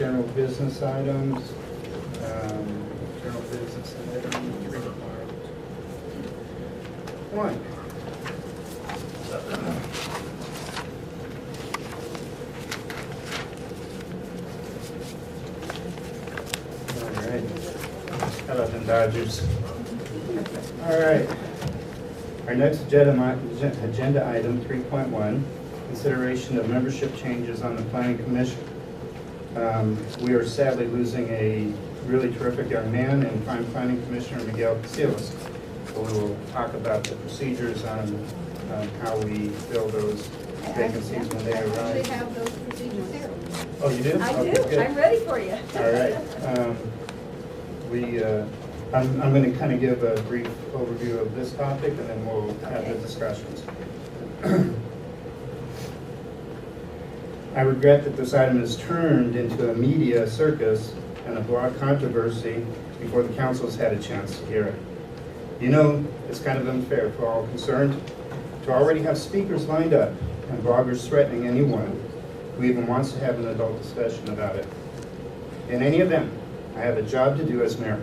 general business items. General business item 3.1. All right. How about them Dodgers? All right. Our next agenda item 3.1, consideration of membership changes on the Planning Commission. We are sadly losing a really terrific young man and prime planning commissioner, Miguel Casillas. So we will talk about the procedures on how we fill those vacancies when they I arise. actually have those procedures here. Oh, you do? I Okay, do. good. I'm ready for you. All right. I'm going to kind of give a brief overview of this topic, and then we'll have the discussions. I regret that this item has turned into a media circus and a blog controversy before the council has had a chance to hear it. You know, it's kind of unfair for all concerned to already have speakers lined up and bloggers threatening anyone who even wants to have an adult discussion about it. In any event, I have a job to do as mayor.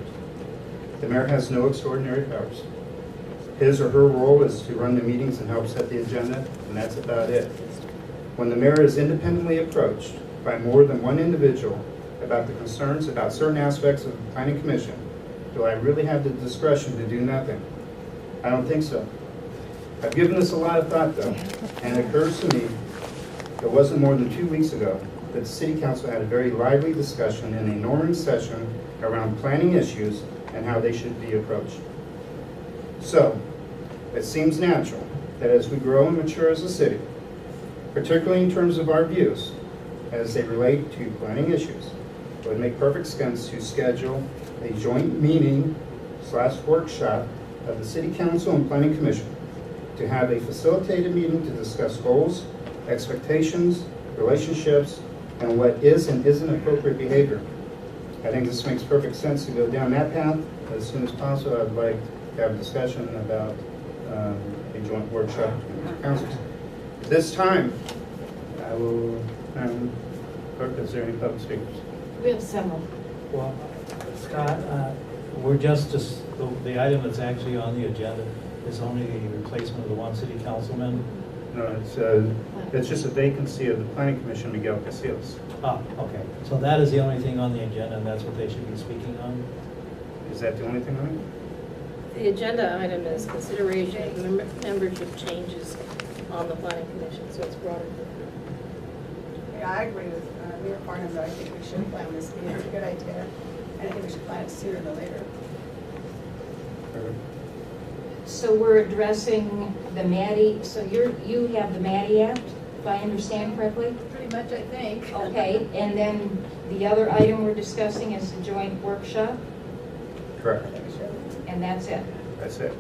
The mayor has no extraordinary powers. His or her role is to run the meetings and help set the agenda, and that's about it. When the mayor is independently approached by more than one individual about the concerns about certain aspects of the Planning Commission, do I really have the discretion to do nothing? I don't think so. I've given this a lot of thought, though, and it occurs to me it wasn't more than 2 weeks ago that the City Council had a very lively discussion in a normal session around planning issues and how they should be approached. So, it seems natural that as we grow and mature as a city, particularly in terms of our views as they relate to planning issues, it would make perfect sense to schedule a joint meeting/workshop of the City Council and Planning Commission to have a facilitated meeting to discuss goals, expectations, relationships, and what is and isn't appropriate behavior. I think this makes perfect sense to go down that path. As soon as possible, I'd like to have a discussion about a joint workshop between the councils. This time, I will, clerk, is there any public speakers? We have several. Well, Scott, we're just the item that's actually on the agenda is only the replacement of the one city councilman. No, it's just a vacancy of the Planning Commission, Miguel Casillas. Ah, okay. So that is the only thing on the agenda, and that's what they should be speaking on? Is that the only thing on it? The agenda item is consideration of membership changes on the planning commission, so it's broader. Yeah, I agree with Mayor Farnam that I think we should plan this meeting. It's a good idea. And I think we should plan it sooner than later. So we're addressing the Maddie, so you have the Maddie Act, if I understand correctly? Pretty much, I think. Okay, and then the other item we're discussing is the joint workshop, Correct. I think we should. and that's it. That's it.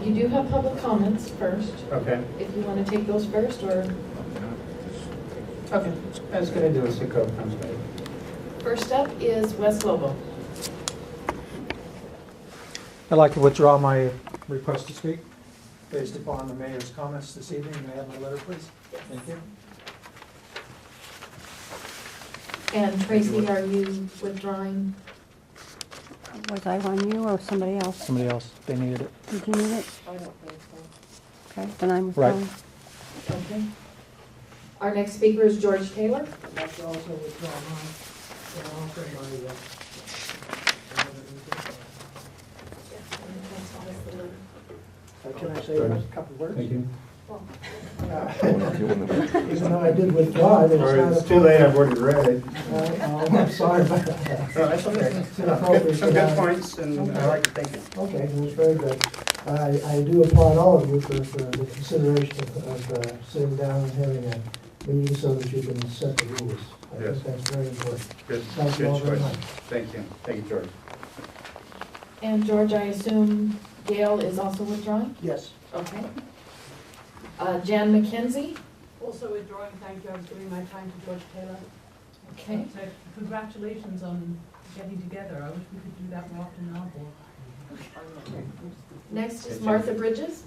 You do have public comments first, Okay. if you want to take those first, or? Okay. That's going to do us a couple times later. First up is Wes Lobo. I'd like to withdraw my request to speak based upon the mayor's comments this evening. May I have my letter, please? Thank you. And Tracy, are you withdrawing? Was I on you or somebody else? Somebody else, they needed it. Did you need it? I don't think so. Okay, then I'm Right. withdrawing. Okay. Our next speaker is George Taylor. I'd like to also withdraw mine. Can I say a couple words? Thank you. Even though I did withdraw it, it's Or not it's too late, I've already read it. I'm sorry about that. No, that's okay. It's inappropriate. Some good points, and I like to thank you. Okay, it was very good. I do applaud all of you for the consideration of sitting down and having a meeting so that you can set the rules. I Yes. think that's very important. Good, Thank you all good very choice. much. Thank you. Thank you, George. And George, I assume Gail is also withdrawing? Yes. Okay. Jan McKenzie. Also withdrawing, thank you. I was giving my time to George Taylor. Okay. So congratulations on getting together. I wish we could do that more often in our board. Next is Martha Bridges.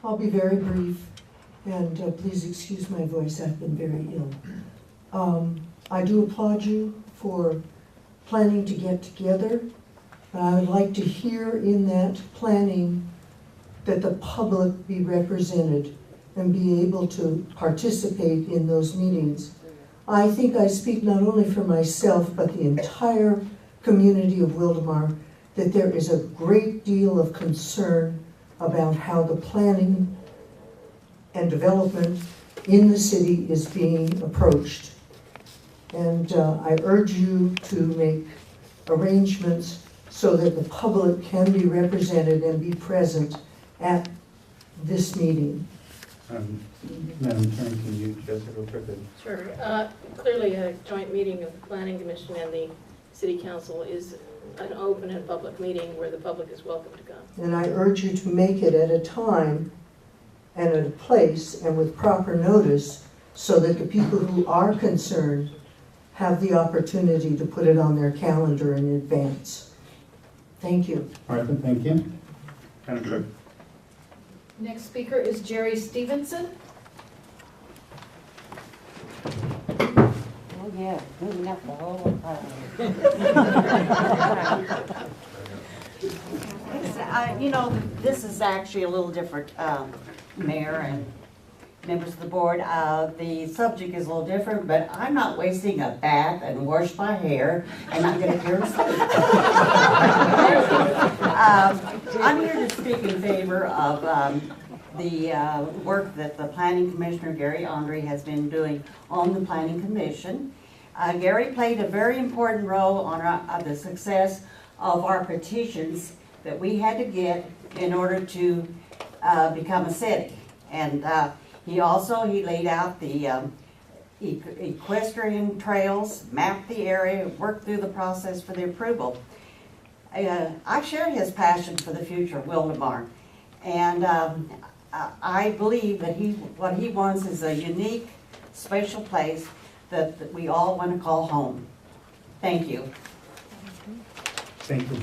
I'll be very brief, and please excuse my voice, I've been very ill. I do applaud you for planning to get together, but I would like to hear in that planning that the public be represented and be able to participate in those meetings. I think I speak not only for myself, but the entire community of Wildemar, that there is a great deal of concern about how the planning and development in the city is being approached. And I urge you to make arrangements so that the public can be represented and be present at this meeting. Madam Attorney, can you address it real quickly? Sure. Clearly, a joint meeting of the Planning Commission and the City Council is an open and public meeting where the public is welcome to come. And I urge you to make it at a time and at a place and with proper notice so that the people who are concerned have the opportunity to put it on their calendar in advance. Thank you. Martha, thank you. Madam Clerk. Next speaker is Jerry Stevenson. Oh, yeah, moving up the whole You know, this is actually a little different, Mayor and members of the board. The subject is a little different, but I'm not wasting a bath and wash my hair and not get here to sleep. I'm here to speak in favor of the work that the Planning Commissioner, Gary Andre, has been doing on the Planning Commission. Gary played a very important role on the success of our petitions that we had to get in order to become a city. And he laid out the equestrian trails, mapped the area, worked through the process for the approval. I share his passion for the future of Wildemar, and I believe that what he wants is a unique, special place that we all want to call home. Thank you. Thank you.